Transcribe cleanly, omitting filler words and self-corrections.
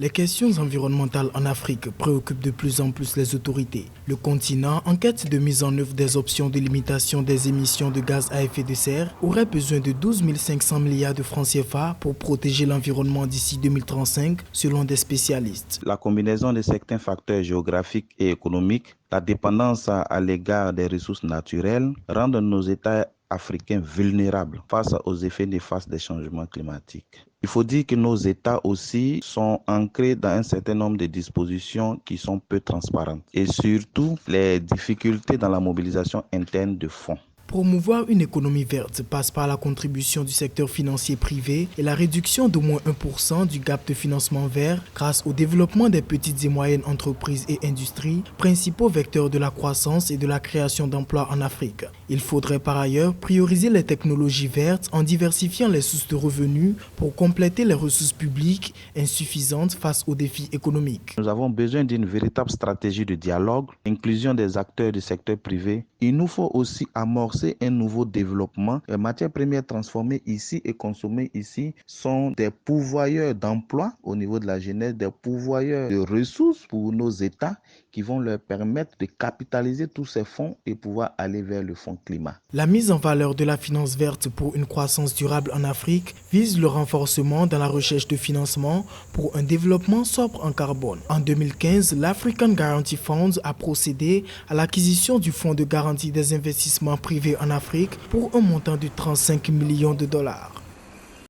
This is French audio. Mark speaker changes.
Speaker 1: Les questions environnementales en Afrique préoccupent de plus en plus les autorités. Le continent, en quête de mise en œuvre des options de limitation des émissions de gaz à effet de serre, aurait besoin de 12 500 milliards de francs CFA pour protéger l'environnement d'ici 2035, selon des spécialistes.
Speaker 2: La combinaison de certains facteurs géographiques et économiques, la dépendance à l'égard des ressources naturelles, rendent nos États africains vulnérables face aux effets néfastes des changements climatiques. Il faut dire que nos États aussi sont ancrés dans un certain nombre de dispositions qui sont peu transparentes et surtout les difficultés dans la mobilisation interne de fonds.
Speaker 1: Promouvoir une économie verte passe par la contribution du secteur financier privé et la réduction d'au moins 1% du gap de financement vert grâce au développement des petites et moyennes entreprises et industries, principaux vecteurs de la croissance et de la création d'emplois en Afrique. Il faudrait par ailleurs prioriser les technologies vertes en diversifiant les sources de revenus pour compléter les ressources publiques insuffisantes face aux défis économiques.
Speaker 2: Nous avons besoin d'une véritable stratégie de dialogue, inclusion des acteurs du secteur privé. Il nous faut aussi amorcer un nouveau développement. Les matières premières transformées ici et consommées ici sont des pourvoyeurs d'emplois au niveau de la jeunesse, des pourvoyeurs de ressources pour nos États qui vont leur permettre de capitaliser tous ces fonds et pouvoir aller vers le fonds climat.
Speaker 1: La mise en valeur de la finance verte pour une croissance durable en Afrique vise le renforcement dans la recherche de financement pour un développement sobre en carbone. En 2015, l'African Guarantee Fund a procédé à l'acquisition du fonds de garantie des investissements privés en Afrique pour un montant de 35 millions de dollars.